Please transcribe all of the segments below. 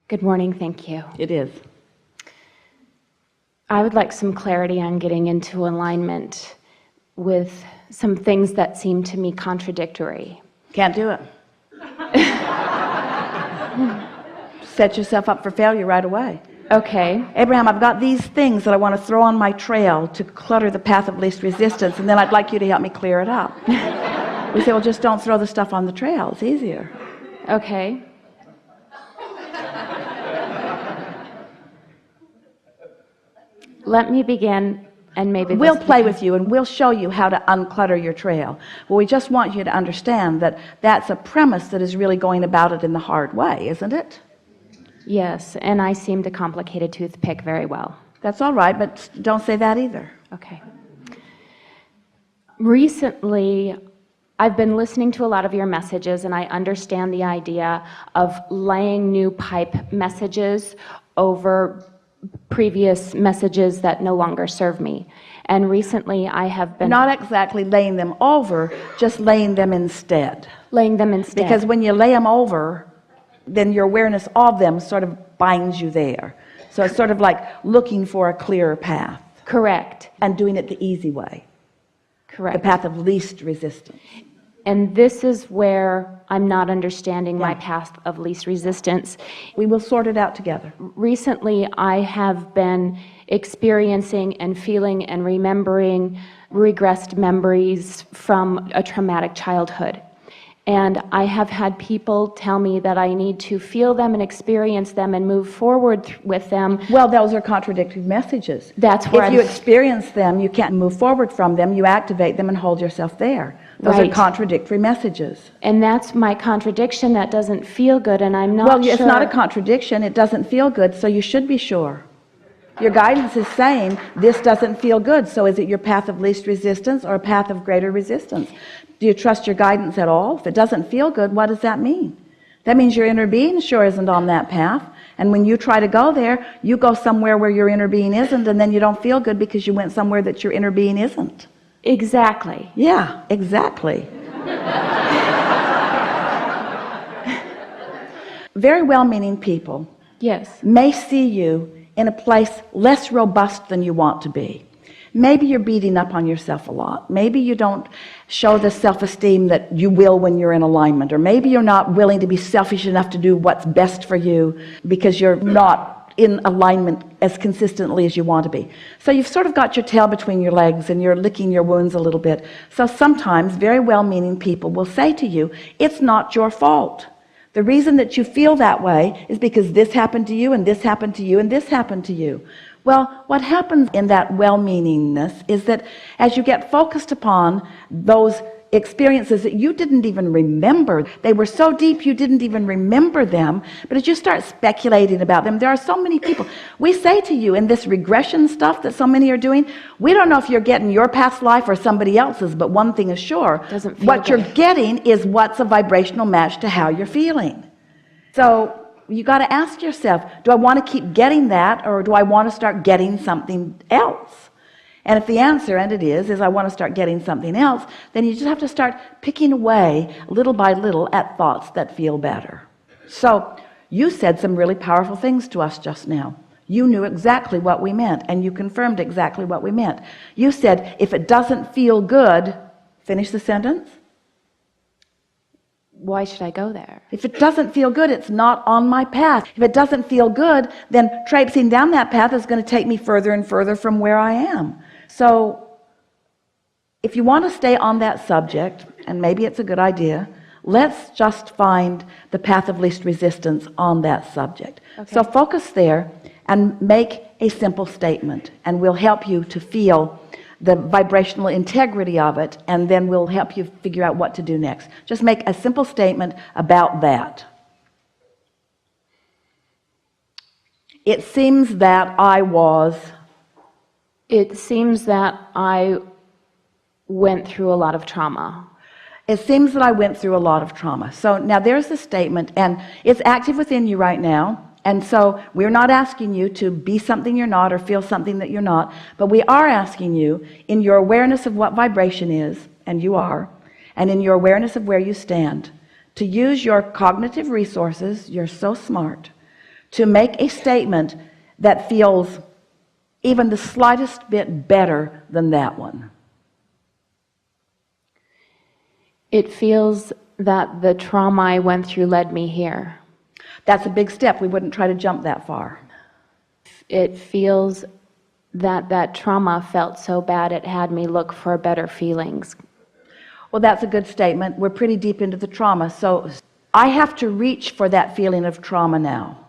Good morning, thank you. It is. I would like some clarity on getting into alignment with some things that seem to me contradictory. Can't do it. Set yourself up for failure right away. Okay. Abraham, I've got these things that I want to throw on my trail to clutter the path of least resistance, and then I'd like you to help me clear it up. We say, well, just don't throw the stuff on the trail. It's easier. Okay. Let me begin, and maybe we'll play with you and we'll show you how to unclutter your trail. Well, we just want you to understand that that's a premise that is really going about it in the hard way, isn't it? Yes, and I seem to complicate a toothpick very well. That's all right, but don't say that either. Okay. Recently, I've been listening to a lot of your messages, and I understand the idea of laying new pipe messages over previous messages that no longer serve me. And recently I have been not exactly laying them over, just laying them instead. Laying them instead. Because when you lay them over, then your awareness of them sort of binds you there. So it's sort of like looking for a clearer path. Correct. And doing it the easy way. Correct. The path of least resistance. And this is where I'm not understanding my path of least resistance. We will sort it out together. Recently, I have been experiencing and feeling and remembering regressed memories from a traumatic childhood. And I have had people tell me that I need to feel them and experience them and move forward with them. Well, those are contradictory messages. That's where if you experience them, you can't move forward from them. You activate them and hold yourself there. Those are contradictory messages. And that's my contradiction. That doesn't feel good, and I'm not sure. Well, it's not a contradiction. It doesn't feel good, so you should be sure. Your guidance is saying this doesn't feel good. So is it your path of least resistance or a path of greater resistance? Do you trust your guidance at all? If it doesn't feel good, what does that mean? That means your inner being sure isn't on that path. And when you try to go there, you go somewhere where your inner being isn't, and then you don't feel good because you went somewhere that your inner being isn't. Exactly. Yeah, exactly. Very well-meaning people may see you in a place less robust than you want to be. Maybe you're beating up on yourself a lot. Maybe you don't show the self-esteem that you will when you're in alignment. Or maybe you're not willing to be selfish enough to do what's best for you because you're not in alignment as consistently as you want to be. So you've sort of got your tail between your legs and you're licking your wounds a little bit. So sometimes very well-meaning people will say to you, it's not your fault. The reason that you feel that way is because this happened to you and this happened to you and this happened to you. Well, what happens in that well-meaningness is that as you get focused upon those experiences that you didn't even remember, they were so deep you didn't even remember them, but as you start speculating about them, there are so many people. We say to you in this regression stuff that so many are doing, we don't know if you're getting your past life or somebody else's, but one thing is sure, what you're getting is what's a vibrational match to how you're feeling. So you got to ask yourself, do I want to keep getting that, or do I want to start getting something else? And if the answer, and it is I want to start getting something else, then you just have to start picking away little by little at thoughts that feel better. So you said some really powerful things to us just now. You knew exactly what we meant, and you confirmed exactly what we meant. You said, if it doesn't feel good, finish the sentence. Why should I go there? If it doesn't feel good, it's not on my path. If it doesn't feel good, then traipsing down that path is going to take me further and further from where I am. So if you want to stay on that subject, and maybe it's a good idea, let's just find the path of least resistance on that subject. Okay. So focus there and make a simple statement, and we'll help you to feel the vibrational integrity of it, and then we'll help you figure out what to do next. Just make a simple statement about that. It seems that I went through a lot of trauma. It seems that I went through a lot of trauma. So now there's the statement, and it's active within you right now. And so we're not asking you to be something you're not or feel something that you're not, but we are asking you, in your awareness of what vibration is, and you are, and in your awareness of where you stand, to use your cognitive resources, you're so smart, to make a statement that feels even the slightest bit better than that one? It feels that the trauma I went through led me here. That's a big step. We wouldn't try to jump that far. It feels that that trauma felt so bad it had me look for better feelings. Well, that's a good statement. We're pretty deep into the trauma, so I have to reach for that feeling of trauma now.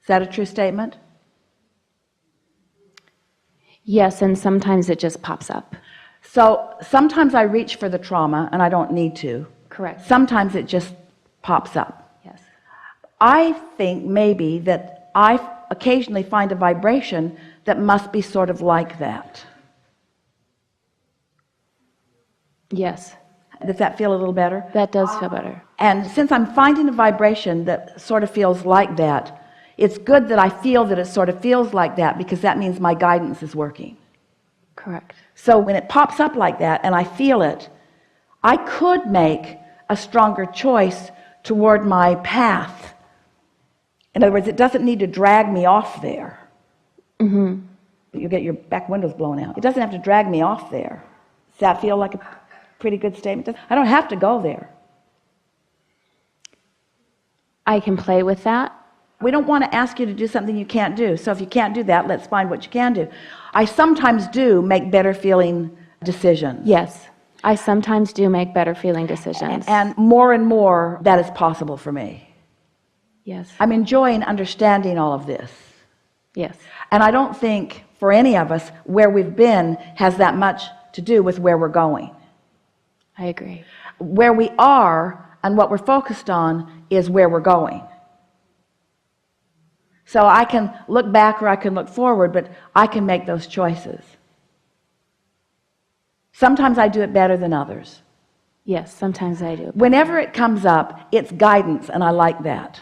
Is that a true statement? Yes, and sometimes it just pops up. So sometimes I reach for the trauma and I don't need to. Correct. Sometimes it just pops up. Yes. I think maybe that I occasionally find a vibration that must be sort of like that. Yes. Does that feel a little better? That does feel better. And since I'm finding a vibration that sort of feels like that, it's good that I feel that it sort of feels like that, because that means my guidance is working. Correct. So when it pops up like that and I feel it, I could make a stronger choice toward my path. In other words, it doesn't need to drag me off there. Mm-hmm. You get your back windows blown out. It doesn't have to drag me off there. Does that feel like a pretty good statement? I don't have to go there. I can play with that. We don't want to ask you to do something you can't do. So if you can't do that, let's find what you can do. I sometimes do make better feeling decisions. Yes. I sometimes do make better feeling decisions. And more that is possible for me. Yes. I'm enjoying understanding all of this. Yes. And I don't think for any of us where we've been has that much to do with where we're going. I agree. Where we are and what we're focused on is where we're going. So I can look back or I can look forward, but I can make those choices. Sometimes I do it better than others. Yes, sometimes I do. Whenever it comes up, it's guidance, and I like that.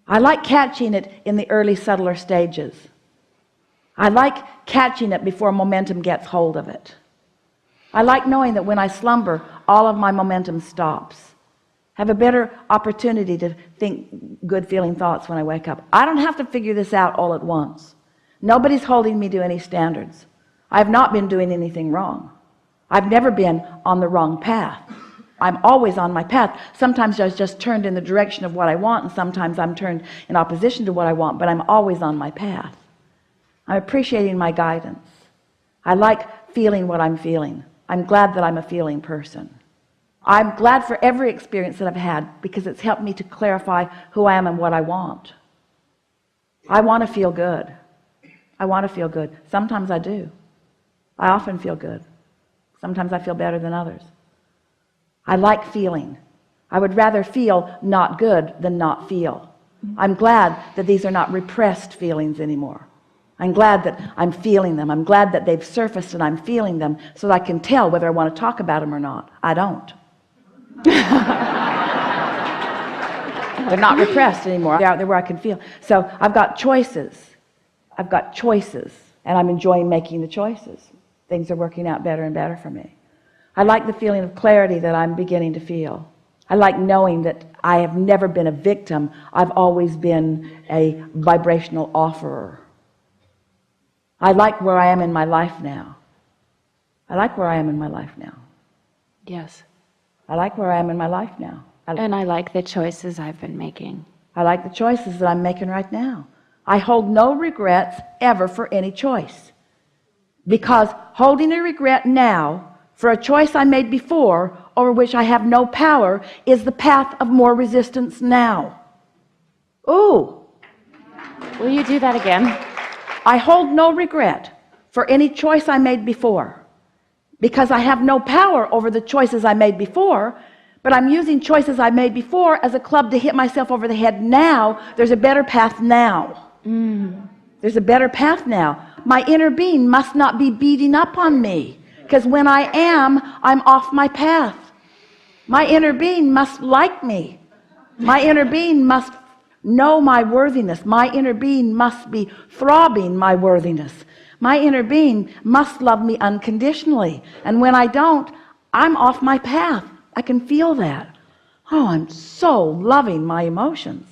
I like catching it in the early, subtler stages. I like catching it before momentum gets hold of it. I like knowing that when I slumber, all of my momentum stops. Have a better opportunity to think good feeling thoughts when I wake up. I don't have to figure this out all at once. Nobody's holding me to any standards. I've not been doing anything wrong. I've never been on the wrong path. I'm always on my path. Sometimes I was just turned in the direction of what I want, and sometimes I'm turned in opposition to what I want, but I'm always on my path. I'm appreciating my guidance. I like feeling what I'm feeling. I'm glad that I'm a feeling person. I'm glad for every experience that I've had, because it's helped me to clarify who I am and what I want. I want to feel good. I want to feel good. Sometimes I do. I often feel good. Sometimes I feel better than others. I like feeling. I would rather feel not good than not feel. I'm glad that these are not repressed feelings anymore. I'm glad that I'm feeling them. I'm glad that they've surfaced and I'm feeling them so that I can tell whether I want to talk about them or not. I don't. They're not repressed anymore. They're out there where I can feel. So I've got choices. I've got choices, and I'm enjoying making the choices. Things are working out better and better for me. I like the feeling of clarity that I'm beginning to feel. I like knowing that I have never been a victim. I've always been a vibrational offerer. I like where I am in my life now. I like where I am in my life now. Yes. I like where I am in my life now. And I like the choices I've been making. I like the choices that I'm making right now. I hold no regrets ever for any choice. Because holding a regret now for a choice I made before, over which I have no power, is the path of more resistance now. Ooh. Will you do that again? I hold no regret for any choice I made before, because I have no power over the choices I made before, but I'm using choices I made before as a club to hit myself over the head now. There's a better path now. There's a better path now. My inner being must not be beating up on me, because when I am, I'm off my path. My inner being must like me. My inner being must know my worthiness. My inner being must be throbbing my worthiness. My inner being must love me unconditionally. And when I don't, I'm off my path. I can feel that. Oh, I'm so loving my emotions.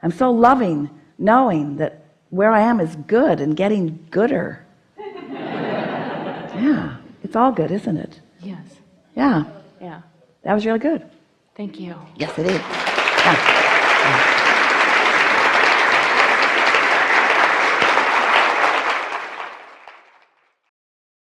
I'm so loving knowing that where I am is good and getting gooder. Yeah, it's all good, isn't it? Yes. Yeah. Yeah. That was really good. Thank you. Yes, it is. Yeah. Yeah.